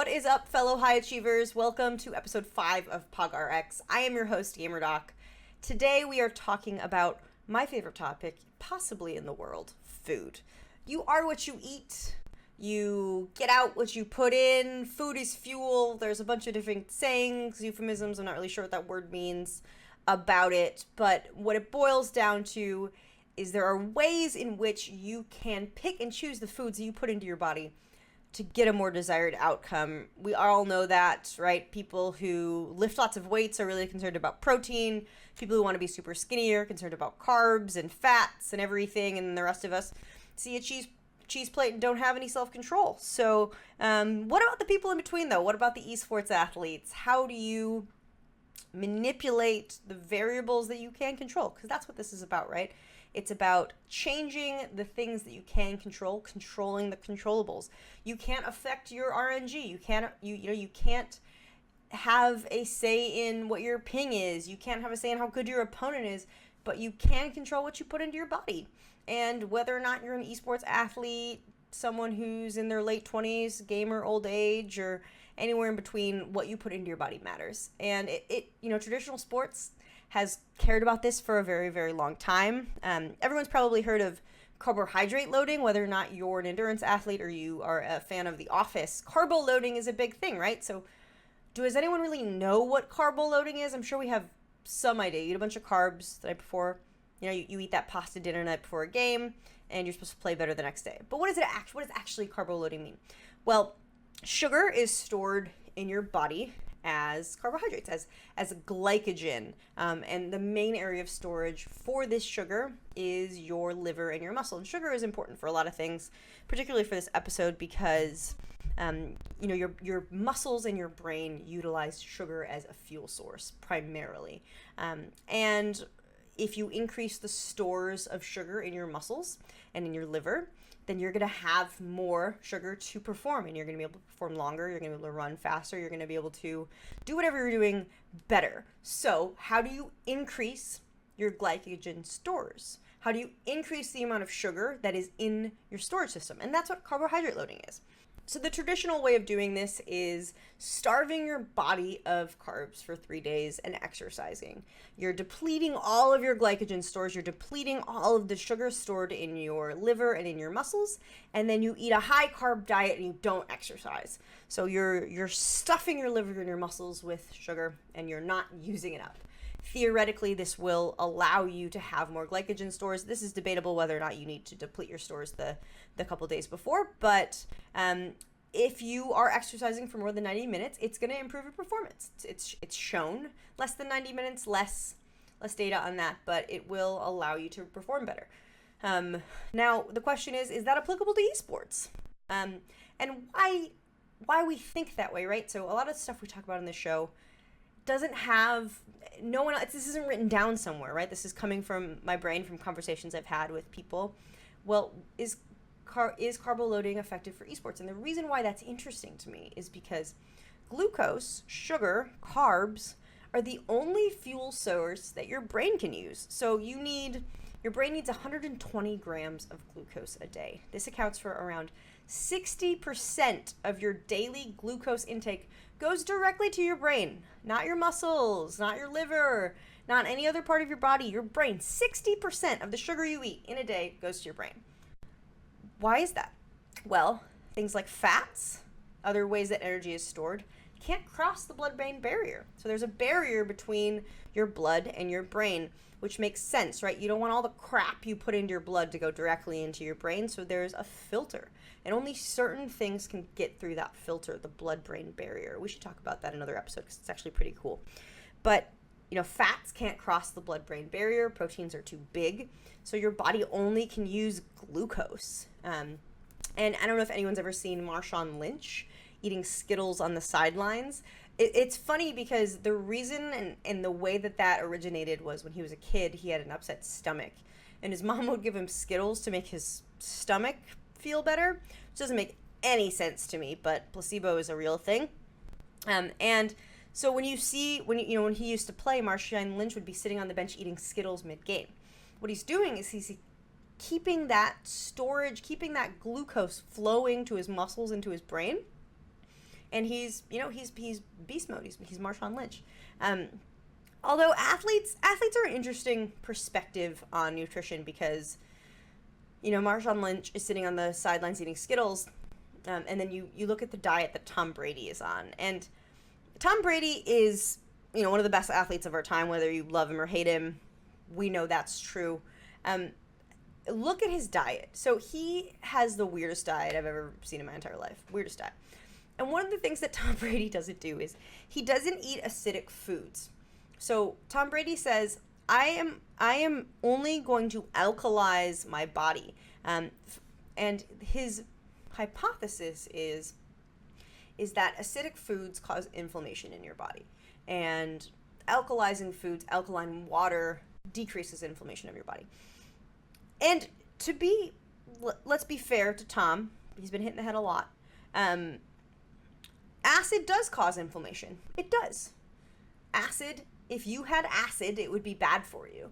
is up, fellow high achievers? Welcome to episode 5 of PogRx. I am your host, GamerDoc. Today we are talking about my favorite topic, possibly in the world, food. You are what you eat. You get out what you put in. Food is fuel. There's a bunch of different sayings, euphemisms. I'm not really sure what that word means about it. But what it boils down to is there are ways in which you can pick and choose the foods that you put into your body to get a more desired outcome. We all know that, right? People who lift lots of weights are really concerned about protein. People who want to be super skinny are concerned about carbs and fats and everything. And the rest of us see a cheese plate and don't have any self-control. So what about the people in between, though? What about the esports athletes? How do you manipulate the variables that you can control? Because that's what this is about, right? It's about changing the things that you can control, controlling the controllables. You can't affect your RNG. You can't have a say in what your ping is. You can't have a say in how good your opponent is, but you can control what you put into your body. And whether or not you're an esports athlete, someone who's in their late 20s, gamer, old age, or anywhere in between, what you put into your body matters. And traditional sports has cared about this for a very, very long time. Everyone's probably heard of carbohydrate loading, whether or not you're an endurance athlete or you are a fan of The Office. Carbo loading is a big thing, right? So does anyone really know what carbo loading is? I'm sure we have some idea. You eat a bunch of carbs the night before. You eat that pasta dinner the night before a game, and you're supposed to play better the next day. But what does actually carbo loading mean? Well, sugar is stored in your body as carbohydrates, as glycogen. And the main area of storage for this sugar is your liver and your muscle. And sugar is important for a lot of things, particularly for this episode, because your muscles and your brain utilize sugar as a fuel source primarily. And if you increase the stores of sugar in your muscles and in your liver, then you're going to have more sugar to perform, and you're going to be able to perform longer, you're going to be able to run faster, you're going to be able to do whatever you're doing better. So how do you increase your glycogen stores? How do you increase the amount of sugar that is in your storage system? And that's what carbohydrate loading is. So the traditional way of doing this is starving your body of carbs for 3 days and exercising. You're depleting all of your glycogen stores. You're depleting all of the sugar stored in your liver and in your muscles. And then you eat a high carb diet and you don't exercise. So you're stuffing your liver and your muscles with sugar and you're not using it up. Theoretically, this will allow you to have more glycogen stores. This is debatable whether or not you need to deplete your stores the couple days before, but if you are exercising for more than 90 minutes, it's going to improve your performance. It's shown less than 90 minutes, less data on that, but it will allow you to perform better. Now, the question is that applicable to esports? And why we think that way, right? So a lot of the stuff we talk about in this show doesn't have no one else. This isn't written down somewhere, right? This is coming from my brain, from conversations I've had with people. Well, is carbo loading effective for esports? And the reason why that's interesting to me is because glucose, sugar, carbs are the only fuel source that your brain can use. So your brain needs 120 grams of glucose a day. This accounts for around 60% of your daily glucose intake goes directly to your brain, not your muscles, not your liver, not any other part of your body, your brain. 60% of the sugar you eat in a day goes to your brain. Why is that? Well, things like fats, other ways that energy is stored, can't cross the blood-brain barrier. So there's a barrier between your blood and your brain, which makes sense, right? You don't want all the crap you put into your blood to go directly into your brain, so there's a filter. And only certain things can get through that filter, the blood-brain barrier. We should talk about that in another episode because it's actually pretty cool. But, fats can't cross the blood-brain barrier. Proteins are too big. So your body only can use glucose. And I don't know if anyone's ever seen Marshawn Lynch eating Skittles on the sidelines. It's funny because the reason and the way that originated was when he was a kid, he had an upset stomach. And his mom would give him Skittles to make his stomach feel better, which doesn't make any sense to me, but placebo is a real thing. And so when he used to play, Marshawn Lynch would be sitting on the bench eating Skittles mid-game. What he's doing is he's keeping that storage, keeping that glucose flowing to his muscles and to his brain. And he's beast mode. He's Marshawn Lynch. Although athletes are an interesting perspective on nutrition because, Marshawn Lynch is sitting on the sidelines eating Skittles, and then you look at the diet that Tom Brady is on. And Tom Brady is, one of the best athletes of our time, whether you love him or hate him. We know that's true. Look at his diet. So he has the weirdest diet I've ever seen in my entire life. Weirdest diet. And one of the things that Tom Brady doesn't do is he doesn't eat acidic foods. So Tom Brady says, I am only going to alkalize my body. And his hypothesis is that acidic foods cause inflammation in your body. And alkalizing foods, alkaline water, decreases inflammation of your body. And let's be fair to Tom. He's been hit in the head a lot. Acid does cause inflammation. It does. Acid, if you had acid, it would be bad for you.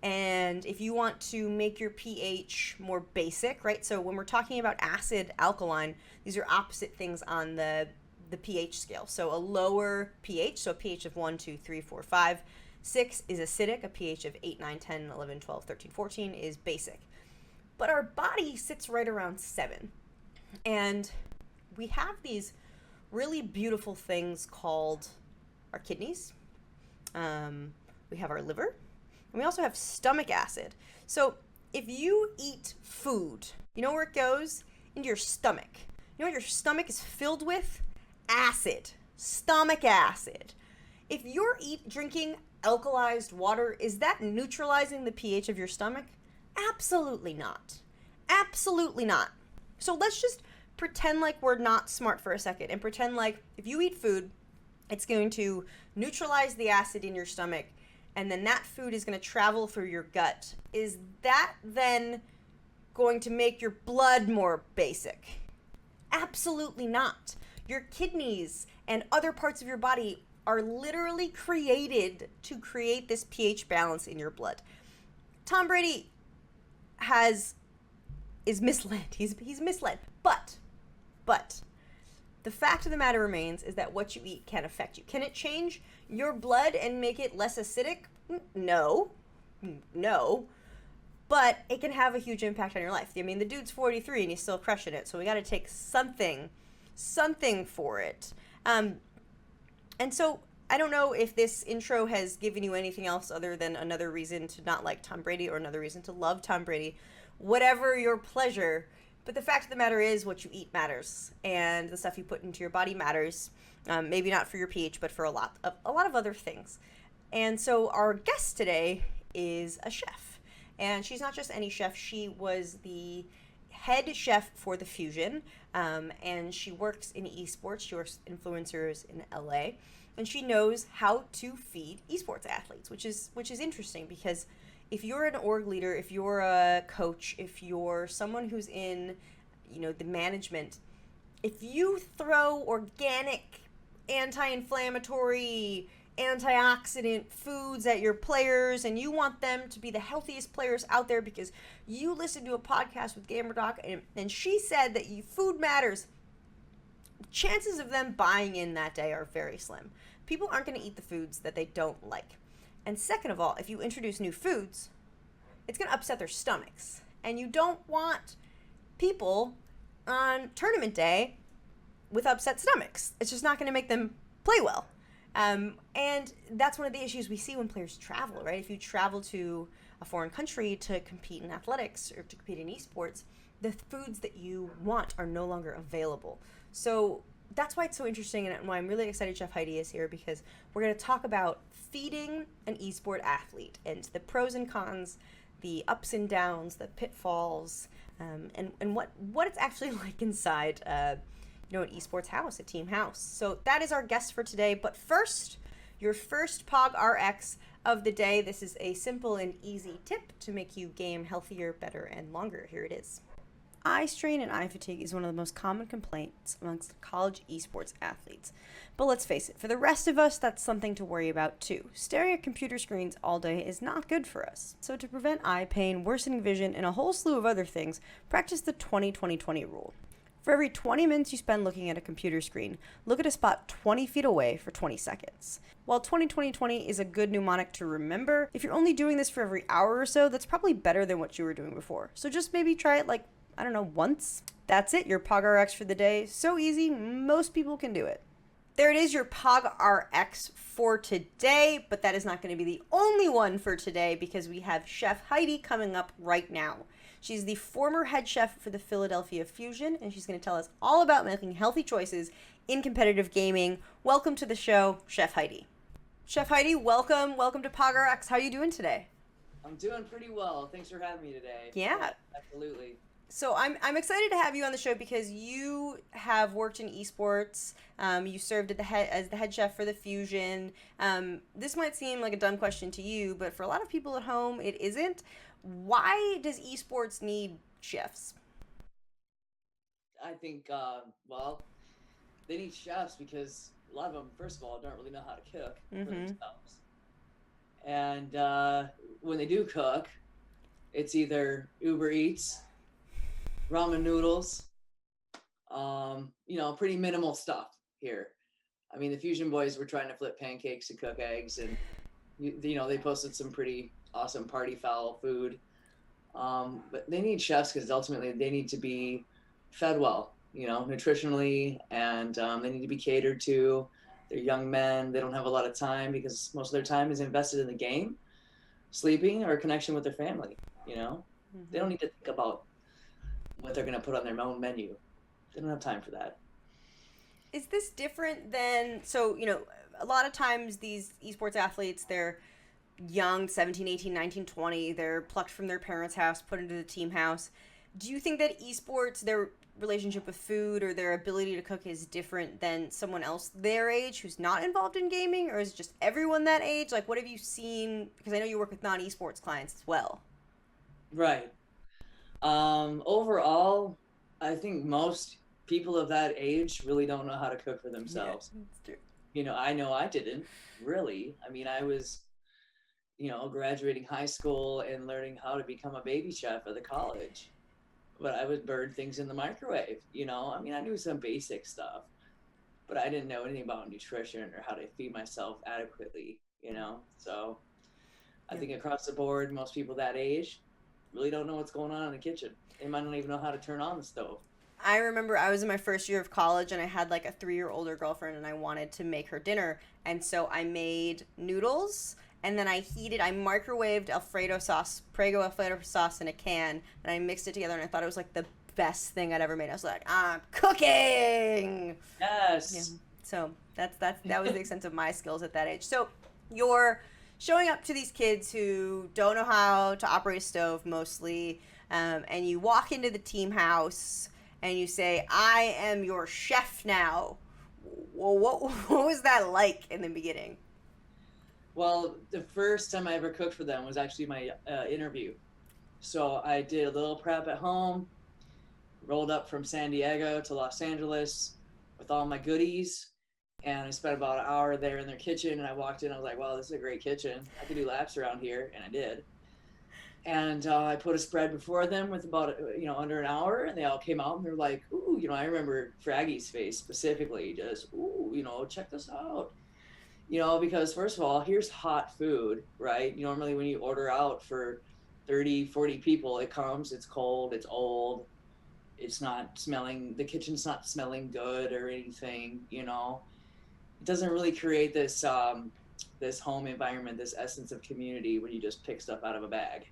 And if you want to make your pH more basic, right? So when we're talking about acid, alkaline, these are opposite things on the pH scale. So a lower pH, so a pH of 1, 2, 3, 4, 5, 6 is acidic. A pH of 8, 9, 10, 11, 12, 13, 14 is basic. But our body sits right around 7. And we have these really beautiful things called our kidneys. We have our liver. And we also have stomach acid. So if you eat food, you know where it goes? Into your stomach. You know what your stomach is filled with? Acid. Stomach acid. If you're drinking alkalized water, is that neutralizing the pH of your stomach? Absolutely not. Absolutely not. So let's just pretend like we're not smart for a second and pretend like if you eat food, it's going to neutralize the acid in your stomach, and then that food is going to travel through your gut. Is that then going to make your blood more basic? Absolutely not. Your kidneys and other parts of your body are literally created to create this pH balance in your blood. Tom Brady is misled. He's misled. But the fact of the matter remains is that what you eat can affect you. Can it change your blood and make it less acidic? No. But it can have a huge impact on your life. I mean, the dude's 43 and he's still crushing it. So we got to take something for it. And so I don't know if this intro has given you anything else other than another reason to not like Tom Brady or another reason to love Tom Brady. Whatever your pleasure. But the fact of the matter is what you eat matters. And the stuff you put into your body matters. Maybe not for your pH, but for a lot of other things. And so our guest today is a chef. And she's not just any chef. She was the head chef for the Fusion. And she works in esports. She works with influencers in LA. And she knows how to feed esports athletes, which is interesting because if you're an org leader, if you're a coach, if you're someone who's in, the management, if you throw organic, anti-inflammatory, antioxidant foods at your players and you want them to be the healthiest players out there because you listened to a podcast with GamerDoc and she said that food matters, chances of them buying in that day are very slim. People aren't going to eat the foods that they don't like. And second of all, if you introduce new foods, it's going to upset their stomachs. And you don't want people on tournament day with upset stomachs. It's just not going to make them play well. And that's one of the issues we see when players travel, right? If you travel to a foreign country to compete in athletics or to compete in esports, the foods that you want are no longer available. So that's why it's so interesting and why I'm really excited Chef Heidi is here because we're going to talk about feeding an esport athlete and the pros and cons, the ups and downs, the pitfalls, and what it's actually like inside an esports house, a team house. So that is our guest for today. But first, your first Pog RX of the day. This is a simple and easy tip to make you game healthier, better, and longer. Here it is. Eye strain and eye fatigue is one of the most common complaints amongst college esports athletes. But let's face it, for the rest of us, that's something to worry about too. Staring at computer screens all day is not good for us. So to prevent eye pain, worsening vision, and a whole slew of other things, practice the 20-20-20 rule. For every 20 minutes you spend looking at a computer screen, look at a spot 20 feet away for 20 seconds. While 20-20-20 is a good mnemonic to remember, if you're only doing this for every hour or so, that's probably better than what you were doing before. So just maybe try it like, I don't know, once. That's it, your PogRx for the day. So easy, most people can do it. There it is, your PogRx for today, but that is not going to be the only one for today because we have Chef Heidi coming up right now. She's the former head chef for the Philadelphia Fusion, and she's going to tell us all about making healthy choices in competitive gaming. Welcome to the show, Chef Heidi. Chef Heidi, welcome. Welcome to PogRx. How are you doing today? I'm doing pretty well. Thanks for having me today. Yeah. Absolutely. So I'm excited to have you on the show because you have worked in esports. You served as the head chef for the Fusion. This might seem like a dumb question to you, but for a lot of people at home, it isn't. Why does esports need chefs? I think, they need chefs because a lot of them, first of all, don't really know how to cook for themselves. And when they do cook, it's either Uber Eats, ramen noodles, pretty minimal stuff here. I mean, the Fusion boys were trying to flip pancakes and cook eggs, and they posted some pretty awesome party foul food. But they need chefs because ultimately they need to be fed well, nutritionally, and they need to be catered to. They're young men. They don't have a lot of time because most of their time is invested in the game, sleeping, or connection with their family. They don't need to think about what they're going to put on their own menu. They don't have time for that. Is this different than, a lot of times these esports athletes, they're young, 17, 18, 19, 20, they're plucked from their parents' house, put into the team house. Do you think that esports, their relationship with food or their ability to cook is different than someone else their age who's not involved in gaming, or is it just everyone that age? Like, what have you seen? Because I know you work with non-esports clients as well. Right. Overall, I think most people of that age really don't know how to cook for themselves. Yeah, that's true. I know I didn't really. I mean, I was, graduating high school and learning how to become a baby chef at the college. But I would burn things in the microwave, I mean, I knew some basic stuff, but I didn't know anything about nutrition or how to feed myself adequately, So I think across the board, most people that age really don't know what's going on in the kitchen. They might not even know how to turn on the stove. I remember I was in my first year of college and I had like a 3-year older girlfriend and I wanted to make her dinner. And so I made noodles and then I microwaved Prego Alfredo sauce in a can and I mixed it together and I thought it was like the best thing I'd ever made. I was like, I'm cooking. Yes. Yeah. So that was the extent of my skills at that age. So you're showing up to these kids who don't know how to operate a stove mostly, and you walk into the team house and you say, I am your chef now. Well, what was that like in the beginning? Well, the first time I ever cooked for them was actually my interview. So I did a little prep at home, rolled up from San Diego to Los Angeles with all my goodies, and I spent about an hour there in their kitchen, and I walked in, I was like, wow, this is a great kitchen. I could do laps around here, and I did. And I put a spread before them with about, under an hour, and they all came out, and they're like, ooh, I remember Fraggy's face specifically, just, ooh, check this out. Because first of all, here's hot food, right? Normally when you order out for 30, 40 people, it comes, it's cold, it's old, the kitchen's not smelling good or anything, It doesn't really create this home environment, this essence of community when you just pick stuff out of a bag.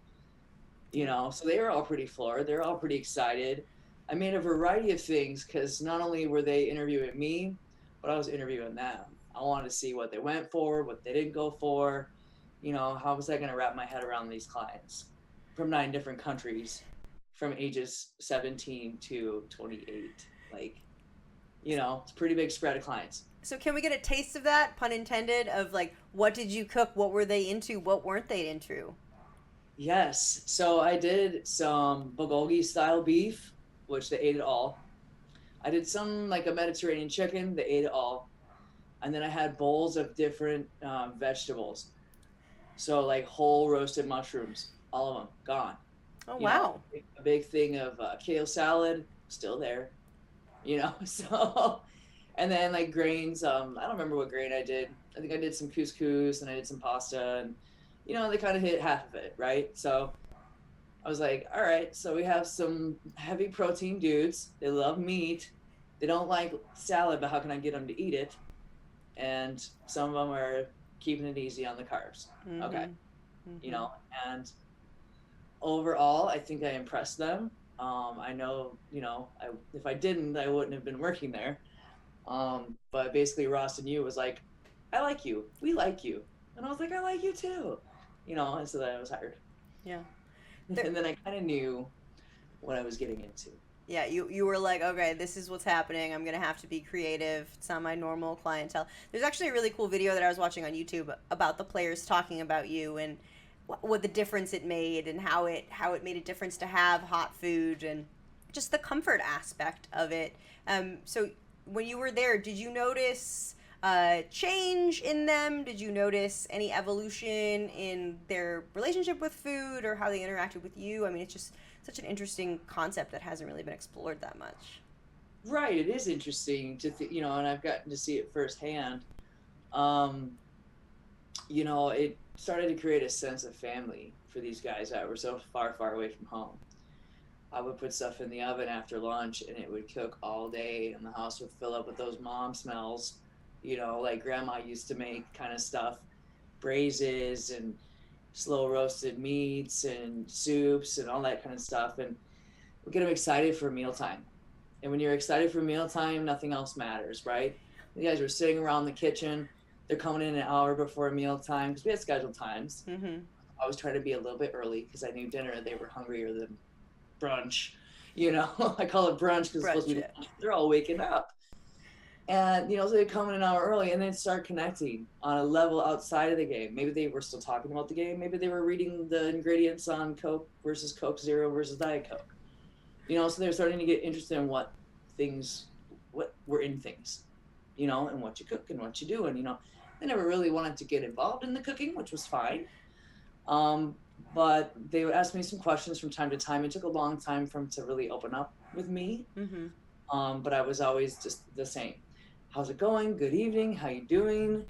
So they were all pretty floored. They're all pretty excited. I made a variety of things because not only were they interviewing me, but I was interviewing them. I wanted to see what they went for, what they didn't go for. How was I going to wrap my head around these clients from 9 different countries, from ages 17 to 28. It's a pretty big spread of clients. So can we get a taste of that, pun intended, of like, what did you cook? What were they into? What weren't they into? Yes. So I did some bulgogi style beef, which they ate it all. I did some like a Mediterranean chicken. They ate it all. And then I had bowls of different vegetables. So like whole roasted mushrooms, all of them gone. Oh, wow. A big thing of kale salad, still there. So, and then like grains, I don't remember what grain I did. I think I did some couscous and I did some pasta, and they kind of hit half of it, right? So I was like, all right, so we have some heavy protein dudes. They love meat. They don't like salad, but how can I get them to eat it? And some of them are keeping it easy on the carbs. Mm-hmm. Okay. Mm-hmm. And overall, I think I impressed them. I know, if I didn't, I wouldn't have been working there. But basically, Ross and you was like, I like you. We like you. And I was like, I like you too. And so then I was hired. Yeah. And then I kind of knew what I was getting into. Yeah, you were like, okay, this is what's happening. I'm going to have to be creative. It's not my normal clientele. There's actually a really cool video that I was watching on YouTube about the players talking about you and what the difference it made and how it made a difference to have hot food and just the comfort aspect of it. So when you were there, did you notice change in them? Did you notice any evolution in their relationship with food or how they interacted with you? I mean, it's just such an interesting concept that hasn't really been explored that much. Right. It is interesting to, and I've gotten to see it firsthand. Um, it started to create a sense of family for these guys that were so far, far away from home. I would put stuff in the oven after lunch and it would cook all day and the house would fill up with those mom smells, like grandma used to make kind of stuff, braises and slow roasted meats and soups and all that kind of stuff. And we get them excited for mealtime. And when you're excited for mealtime, nothing else matters, right? You guys were sitting around the kitchen. They're coming in an hour before mealtime because we had scheduled times. Mm-hmm. I was trying to be a little bit early because I knew dinner, they were hungrier than brunch. I call it brunch because it's supposed to be lunch. They're all waking up. And, so they come in an hour early and then start connecting on a level outside of the game. Maybe they were still talking about the game. Maybe they were reading the ingredients on Coke versus Coke Zero versus Diet Coke. So they're starting to get interested in what were in things, and what you cook and what you do. And, they never really wanted to get involved in the cooking, which was fine. But they would ask me some questions from time to time. It took a long time for them to really open up with me. Mm-hmm. But I was always just the same. How's it going? Good evening. How you doing?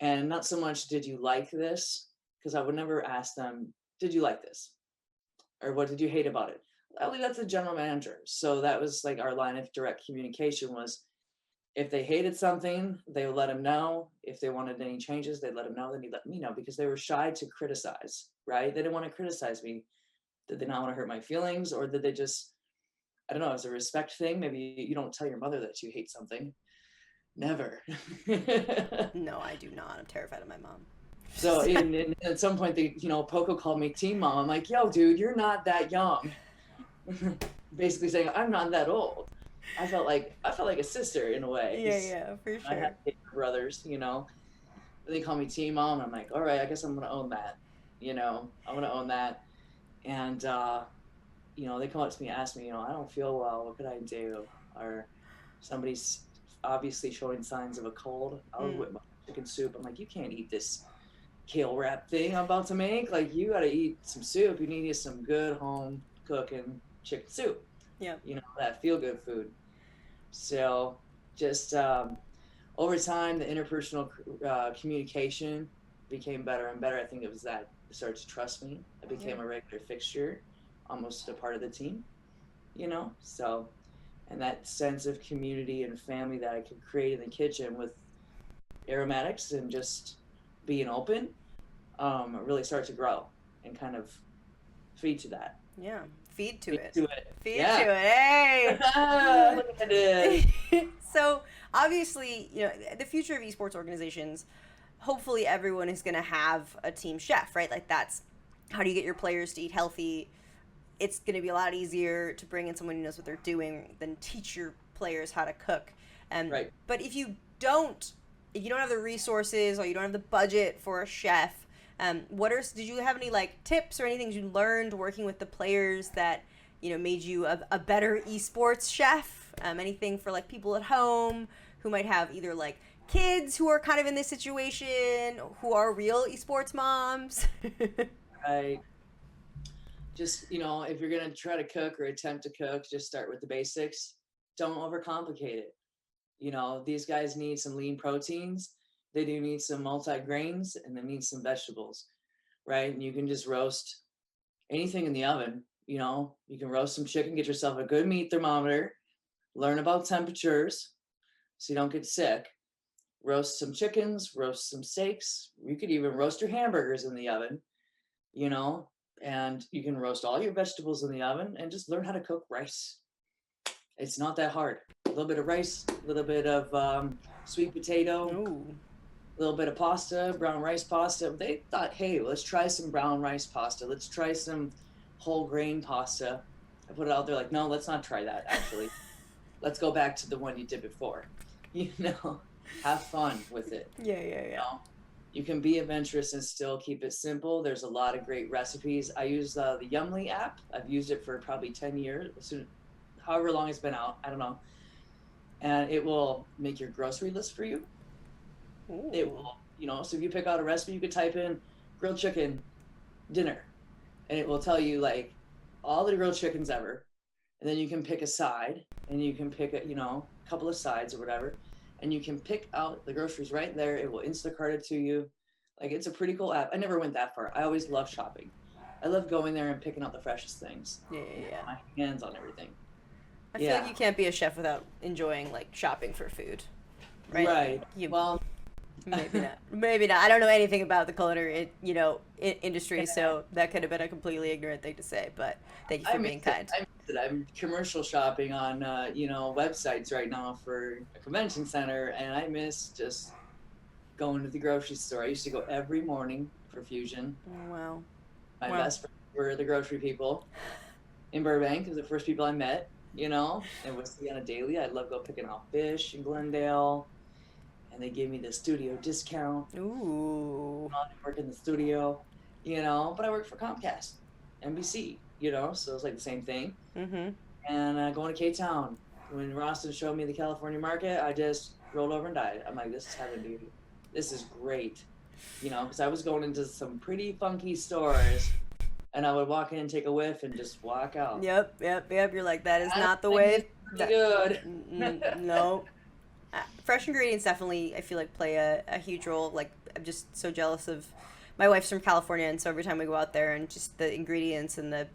And not so much, did you like this? Because I would never ask them, did you like this? Or what did you hate about it? I believe that's the general manager. So that was like our line of direct communication was, if they hated something, they would let him know. If they wanted any changes, they'd let him know. Then he'd let me know because they were shy to criticize, right? They didn't want to criticize me. Did they not want to hurt my feelings? Or did they just, I don't know, it's a respect thing. Maybe you don't tell your mother that you hate something. Never. No, I do not. I'm terrified of my mom. So at some point, Poco called me teen mom. I'm like, yo, dude, you're not that young. Basically saying, I'm not that old. I felt like a sister in a way. Yeah, for sure. I had brothers, but they call me teen mom. I'm like, all right, I guess I'm gonna own that. I'm gonna own that. And they come up to me and ask me, I don't feel well. What could I do? Or somebody's obviously showing signs of a cold. I'll whip my chicken soup. I'm like, you can't eat this kale wrap thing I'm about to make. Like, you gotta eat some soup. You need some good home cooking chicken soup. Yeah. That feel good food. So just over time, the interpersonal communication became better and better. I think it was that they started to trust me. I became a regular fixture, almost a part of the team, so, and that sense of community and family that I could create in the kitchen with aromatics and just being open, really start to grow and kind of feed to that. Yeah. Feed to it. Feed yeah. to it. Hey! Look at it. So, obviously, the future of esports organizations, hopefully everyone is going to have a team chef, right? Like, that's how do you get your players to eat healthy? It's going to be a lot easier to bring in someone who knows what they're doing than teach your players how to cook. Right. But if you don't have the resources or you don't have the budget for a chef, did you have any tips or anything you learned working with the players that made you a better esports chef? Anything for people at home who might have either kids who are kind of in this situation, who are real esports moms? Right. just, if you're going to try to cook or attempt to cook, just start with the basics. Don't overcomplicate it. These guys need some lean proteins. They do need some multi-grains, and they need some vegetables, right? And you can just roast anything in the oven. You can roast some chicken, get yourself a good meat thermometer, learn about temperatures so you don't get sick. Roast some chickens, roast some steaks. You could even roast your hamburgers in the oven, and you can roast all your vegetables in the oven and just learn how to cook rice. It's not that hard. A little bit of rice, a little bit of sweet potato, a little bit of pasta, brown rice pasta. They thought, hey, let's try some brown rice pasta. Let's try some whole grain pasta. I put it out there like, no, let's not try that, actually. Let's go back to the one you did before. Have fun with it. Yeah. You can be adventurous and still keep it simple. There's a lot of great recipes. I use the Yumly app. I've used it for probably 10 years, however long it's been out. I don't know. And it will make your grocery list for you. Ooh. It will, so if you pick out a recipe, you could type in grilled chicken dinner, and it will tell you like all the grilled chickens ever. And then you can pick a side, and you can pick a couple of sides or whatever, and you can pick out the groceries right there. It will Instacart it to you. Like, it's a pretty cool app. I never went that far. I always love shopping. I love going there and picking out the freshest things. Yeah. My hands on everything. I feel like you can't be a chef without enjoying like shopping for food, right? Right. Well, maybe not. I don't know anything about the culinary, industry, so that could have been a completely ignorant thing to say. But thank you for being kind. I'm commercial shopping on, websites right now for a convention center, and I miss just going to the grocery store. I used to go every morning for Fusion. Oh, wow. My best friends were the grocery people in Burbank. It was the first people I met, and was on a daily. I'd love go picking out fish in Glendale. And they gave me the studio discount. Ooh. I work in the studio, but I work for Comcast, NBC, so it's like the same thing. Mm-hmm. And going to K-Town, when Roston showed me the California market, I just rolled over and died. I'm like, this is heaven, dude. This is great. Because I was going into some pretty funky stores, and I would walk in, take a whiff, and just walk out. Yep. You're like, that is not the way. Good. No. Fresh ingredients definitely, I feel like, play a huge role. Like, I'm just so jealous of, my wife's from California, and so every time we go out there, and just the ingredients and the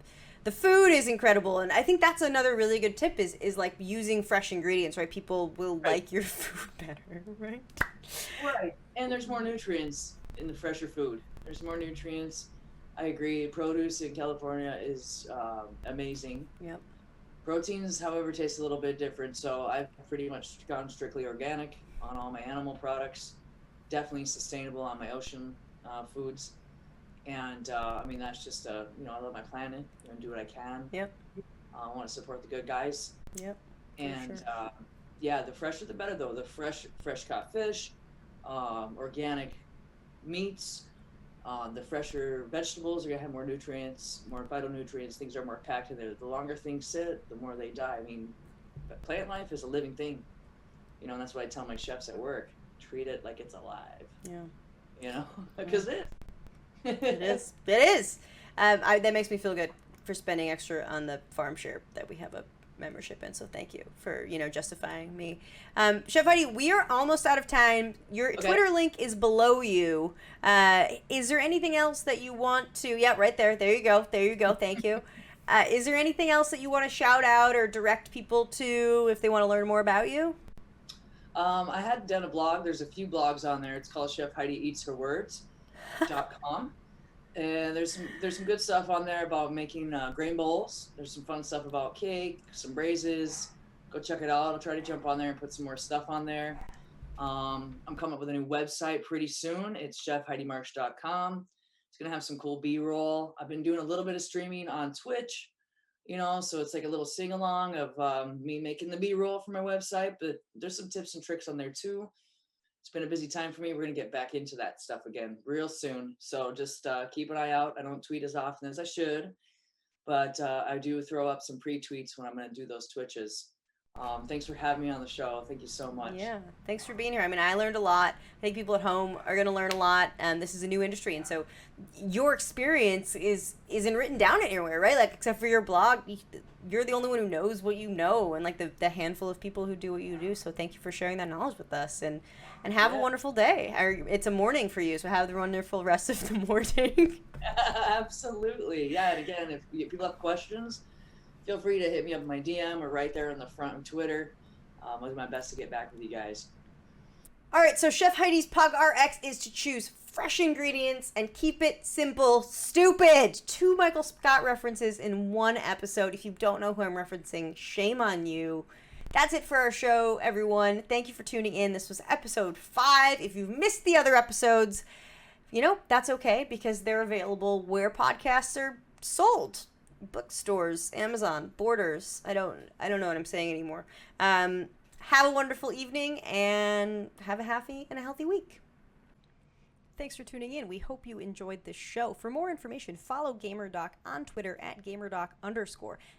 food is incredible. And I think that's another really good tip is like using fresh ingredients, right? People will like your food better, right? Right. And there's more nutrients in the fresher food. There's more nutrients. I agree. Produce in California is amazing. Yep. Proteins, however, taste a little bit different. So I've pretty much gone strictly organic on all my animal products. Definitely sustainable on my ocean foods. And that's just, I love my planet and do what I can. Yep. I want to support the good guys. Yep. And the fresher the better, though. The fresh caught fish, organic meats, the fresher vegetables are gonna have more nutrients, more phytonutrients. Things are more packed in there. The longer things sit, the more they die. Plant life is a living thing, and that's what I tell my chefs at work. Treat it like it's alive. Yeah. Because it is. That makes me feel good for spending extra on the farm share that we have a membership in, so thank you for justifying me. Chef Heidi, we are almost out of time. Your Twitter link is below you. Is there anything else that you want to right there you go thank you. Is there anything else that you want to shout out or direct people to if they want to learn more about you? I had done a blog. There's a few blogs on there. It's called chefheidieeatsherwords.com. And there's some good stuff on there about making grain bowls. There's some fun stuff about cake, some braises. Go check it out. I'll try to jump on there and put some more stuff on there. I'm coming up with a new website pretty soon. It's chefheidiemarsh.com. It's going to have some cool B-roll. I've been doing a little bit of streaming on Twitch, so it's like a little sing-along of me making the B-roll for my website. But there's some tips and tricks on there too. It's been a busy time for me. We're going to get back into that stuff again real soon. So just keep an eye out. I don't tweet as often as I should, but I do throw up some pre-tweets when I'm going to do those Twitches. Thanks for having me on the show. Thank you so much. Yeah, thanks for being here. I mean, I learned a lot. I think people at home are going to learn a lot, and this is a new industry, and so your experience isn't written down anywhere, right? Like, except for your blog, you're the only one who knows what you know, and like the handful of people who do what you do. So thank you for sharing that knowledge with us, and have a wonderful day. It's a morning for you, so have the wonderful rest of the morning. Absolutely. Yeah, and again, if people have questions, feel free to hit me up in my DM or right there on the front of Twitter. I'll do my best to get back with you guys. All right, so Chef Heidi's Pug RX is to choose fresh ingredients and keep it simple, stupid. 2 Michael Scott references in one episode. If you don't know who I'm referencing, shame on you. That's it for our show, everyone. Thank you for tuning in. This was episode 5. If you've missed the other episodes, that's okay because they're available where podcasts are sold. Bookstores, Amazon, Borders. I don't know what I'm saying anymore. Have a wonderful evening and have a happy and a healthy week. Thanks for tuning in. We hope you enjoyed this show. For more information, follow GamerDoc on Twitter at GamerDoc_.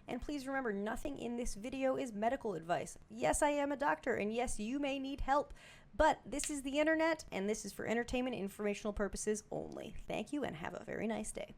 And please remember, nothing in this video is medical advice. Yes, I am a doctor, and yes, you may need help. But this is the internet, and this is for entertainment and informational purposes only. Thank you, and have a very nice day.